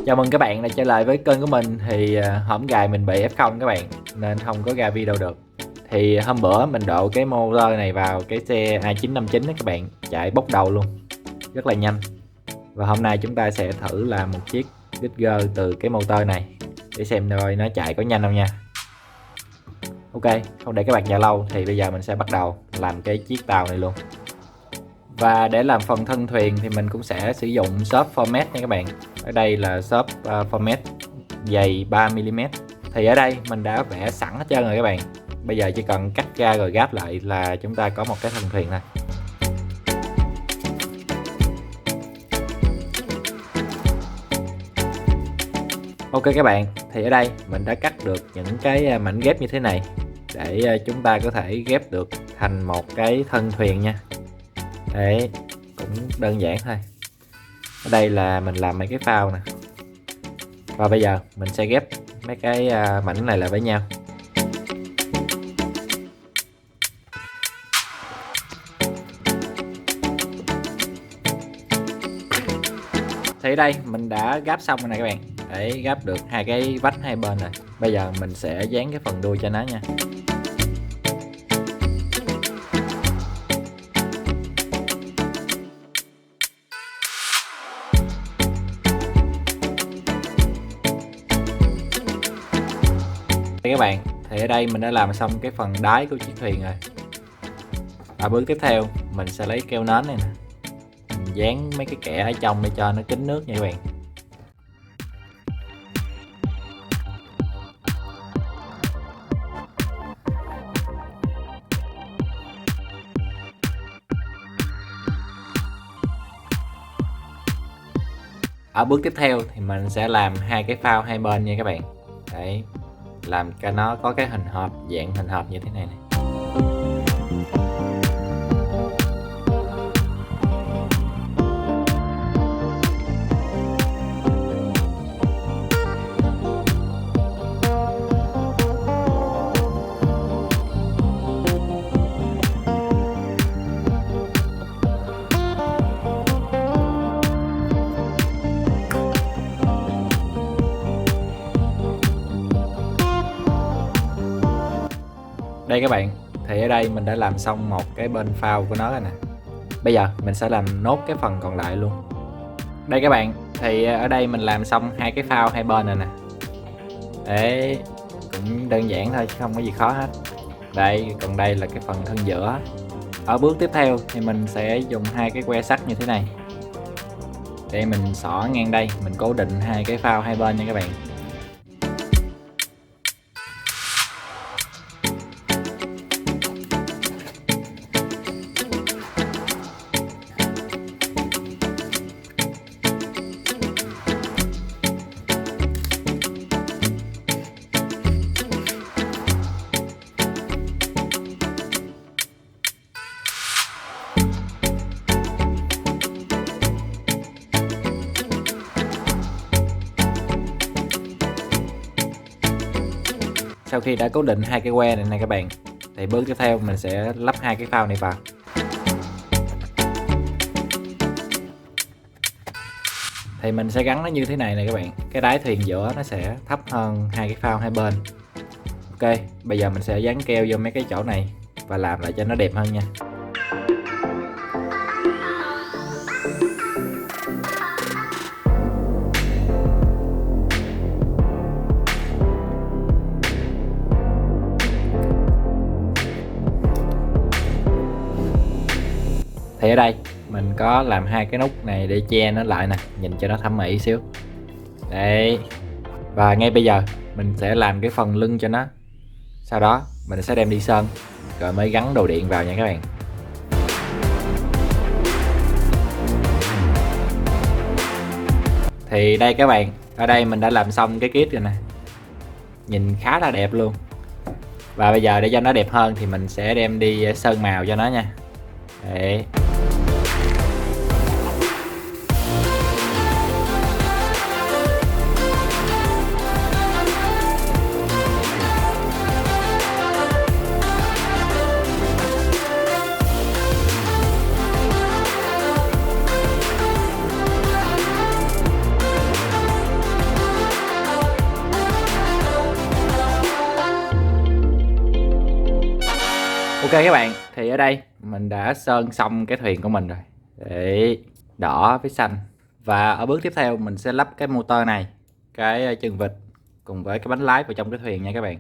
Chào mừng các bạn đã trở lại với kênh của mình. Thì hổm gài mình bị F0 các bạn, nên không có ra video được. Thì hôm bữa mình độ cái motor này vào cái xe A959 đó các bạn, chạy bốc đầu luôn, rất là nhanh. Và hôm nay chúng ta sẽ thử làm một chiếc Digger từ cái motor này để xem coi nó chạy có nhanh không nha. Ok, không để các bạn chờ lâu thì bây giờ mình sẽ bắt đầu làm cái chiếc tàu này luôn. Và để làm phần thân thuyền thì mình cũng sẽ sử dụng xốp format nha các bạn. Ở đây là xốp format dày 3mm. Thì ở đây mình đã vẽ sẵn hết trơn rồi các bạn. Bây giờ chỉ cần cắt ra rồi gáp lại là chúng ta có một cái thân thuyền thôi. Ok các bạn, thì ở đây mình đã cắt được những cái mảnh ghép như thế này để chúng ta có thể ghép được thành một cái thân thuyền nha. Đấy, cũng đơn giản thôi. Ở đây là mình làm mấy cái phao nè. Và bây giờ mình sẽ ghép mấy cái mảnh này lại với nhau. Thì ở đây mình đã gáp xong rồi nè các bạn. Để gáp được hai cái vách hai bên này. Bây giờ mình sẽ dán cái phần đuôi cho nó nha. Các bạn, thì ở đây mình đã làm xong cái phần đáy của chiếc thuyền rồi. Và bước tiếp theo mình sẽ lấy keo nến này nè, mình dán mấy cái kẽ ở trong để cho nó kín nước nha các bạn. Ở bước tiếp theo thì mình sẽ làm hai cái phao hai bên nha các bạn. Đấy, làm cho nó có cái hình hộp, dạng hình hộp như thế này này. Đây các bạn, thì ở đây mình đã làm xong một cái bên phao của nó rồi nè. Bây giờ mình sẽ làm nốt cái phần còn lại luôn. Đây các bạn, thì ở đây mình làm xong hai cái phao hai bên rồi nè. Đấy, cũng đơn giản thôi chứ không có gì khó hết. Đây, còn đây là cái phần thân giữa. Ở bước tiếp theo thì mình sẽ dùng hai cái que sắt như thế này để mình xỏ ngang đây, mình cố định hai cái phao hai bên nha các bạn. Sau khi đã cố định hai cái que này nè các bạn, thì bước tiếp theo mình sẽ lắp hai cái phao này vào. Thì mình sẽ gắn nó như thế này nè các bạn. Cái đáy thuyền giữa nó sẽ thấp hơn hai cái phao hai bên. Ok, bây giờ mình sẽ dán keo vô mấy cái chỗ này và làm lại cho nó đẹp hơn nha. Thì ở đây mình có làm hai cái nút này để che nó lại nè, nhìn cho nó thẩm mỹ xíu. Đấy. Và ngay bây giờ mình sẽ làm cái phần lưng cho nó. Sau đó mình sẽ đem đi sơn rồi mới gắn đồ điện vào nha các bạn. Thì đây các bạn, ở đây mình đã làm xong cái kit rồi nè. Nhìn khá là đẹp luôn. Và bây giờ để cho nó đẹp hơn thì mình sẽ đem đi sơn màu cho nó nha. Đấy. Ok các bạn, thì ở đây mình đã sơn xong cái thuyền của mình rồi. Đấy, đỏ với xanh. Và ở bước tiếp theo mình sẽ lắp cái motor này, cái chân vịt cùng với cái bánh lái vào trong cái thuyền nha các bạn.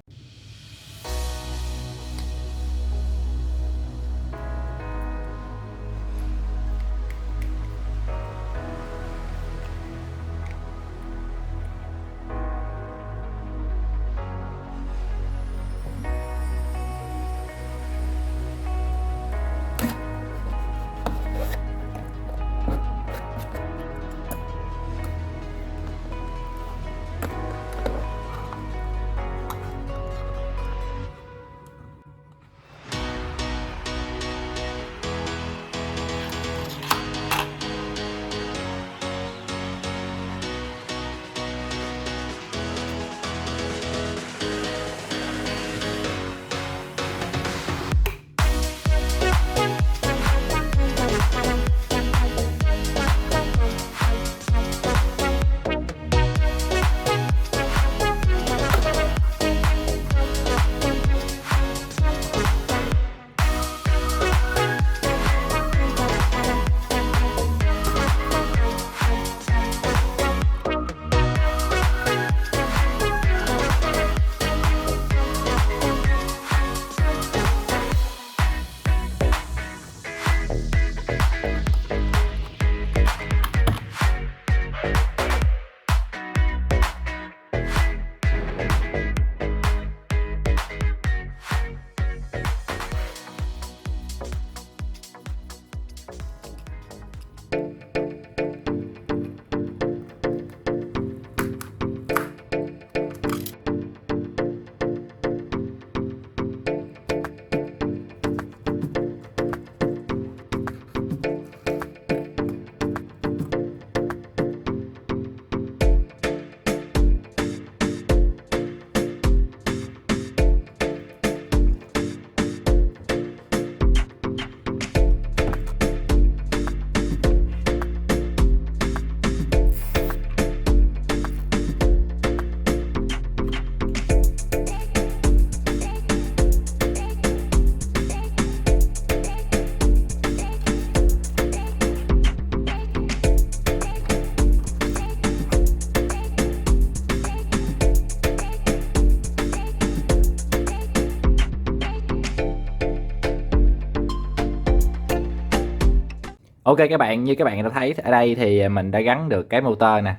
Ok các bạn, như các bạn đã thấy ở đây thì mình đã gắn được cái motor nè,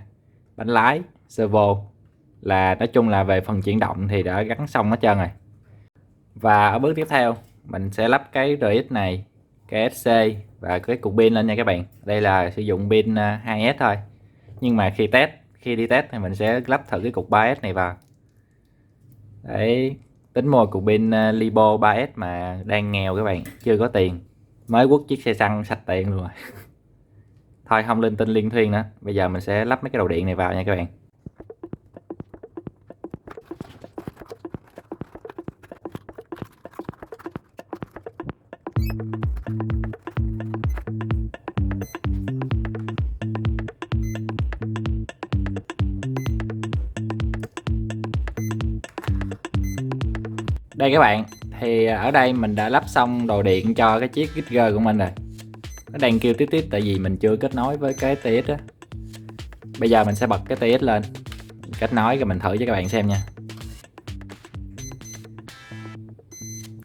bánh lái, servo, là nói chung là về phần chuyển động thì đã gắn xong hết trơn rồi. Và ở bước tiếp theo mình sẽ lắp cái RX này, cái SC và cái cục pin lên nha các bạn. Đây là sử dụng pin 2S thôi. Nhưng mà khi đi test thì mình sẽ lắp thử cái cục 3S này vào. Đấy, tính mua cục pin Lipo 3S mà đang nghèo các bạn, chưa có tiền. Mới quất chiếc xe xăng sạch tiền luôn rồi. Thôi không linh tinh liên thuyên nữa. Bây giờ mình sẽ lắp mấy cái đầu điện này vào nha các bạn. Đây các bạn, thì ở đây mình đã lắp xong đồ điện cho cái chiếc Gigger của mình rồi. Nó đang kêu tít tít tại vì mình chưa kết nối với cái TX á. Bây giờ mình sẽ bật cái TX lên, kết nối rồi mình thử cho các bạn xem nha.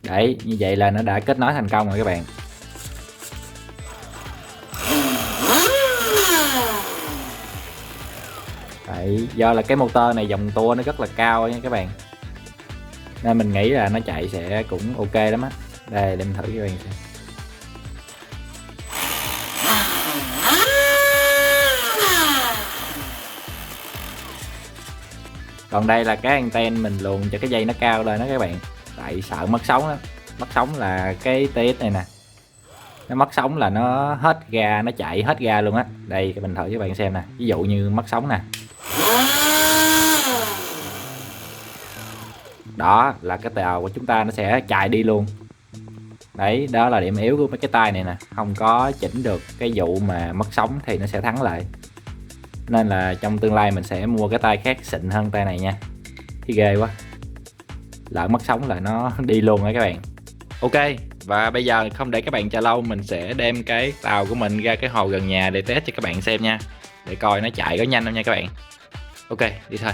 Đấy, như vậy là nó đã kết nối thành công rồi các bạn. Đấy, do là cái motor này dòng tua nó rất là cao nha các bạn, nên mình nghĩ là nó chạy sẽ cũng ok lắm á. Đây để mình thử cho các bạn xem. Còn đây là cái anten mình luồn cho cái dây nó cao lên đó các bạn, tại sợ mất sóng đó. Mất sóng là cái TX này nè, nó mất sóng là nó hết ga, nó chạy hết ga luôn á. Đây mình thử cho các bạn xem nè, ví dụ như mất sóng nè, đó là cái tàu của chúng ta nó sẽ chạy đi luôn. Đấy, đó là điểm yếu của mấy cái tay này nè, không có chỉnh được cái vụ mà mất sóng thì nó sẽ thắng lại. Nên là trong tương lai mình sẽ mua cái tay khác xịn hơn tay này nha. Thì ghê quá, lỡ mất sóng là nó đi luôn á các bạn. Ok, và bây giờ không để các bạn chờ lâu, mình sẽ đem cái tàu của mình ra cái hồ gần nhà để test cho các bạn xem nha, để coi nó chạy có nhanh không nha các bạn. Ok, đi thôi.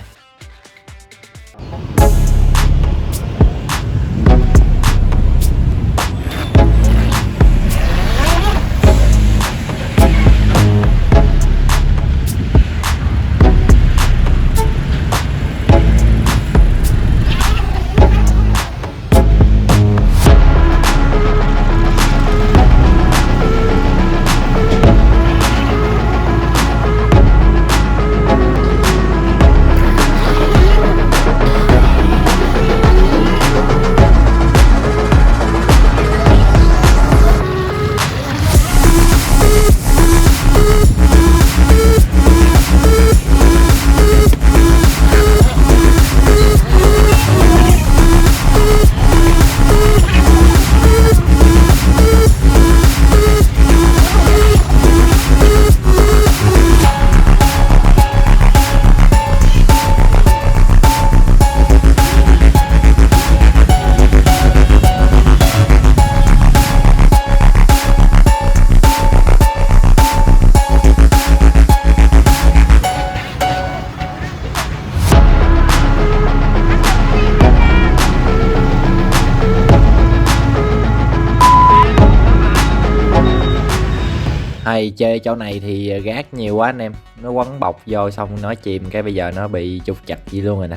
Hay chơi chỗ này thì gác nhiều quá anh em, nó quấn bọc vô xong nó chìm cái bây giờ nó bị trục chặt gì luôn rồi nè.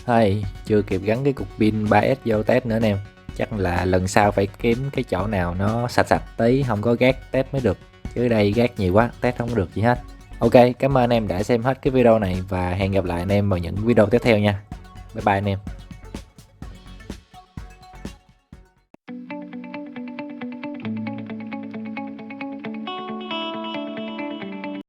Hay chưa kịp gắn cái cục pin 3S vô test nữa anh em, chắc là lần sau phải kiếm cái chỗ nào nó sạch sạch tí, không có gác test mới được, chứ đây gác nhiều quá test không được gì hết. Ok, cảm ơn anh em đã xem hết cái video này và hẹn gặp lại anh em vào những video tiếp theo nha. Bye bye anh em.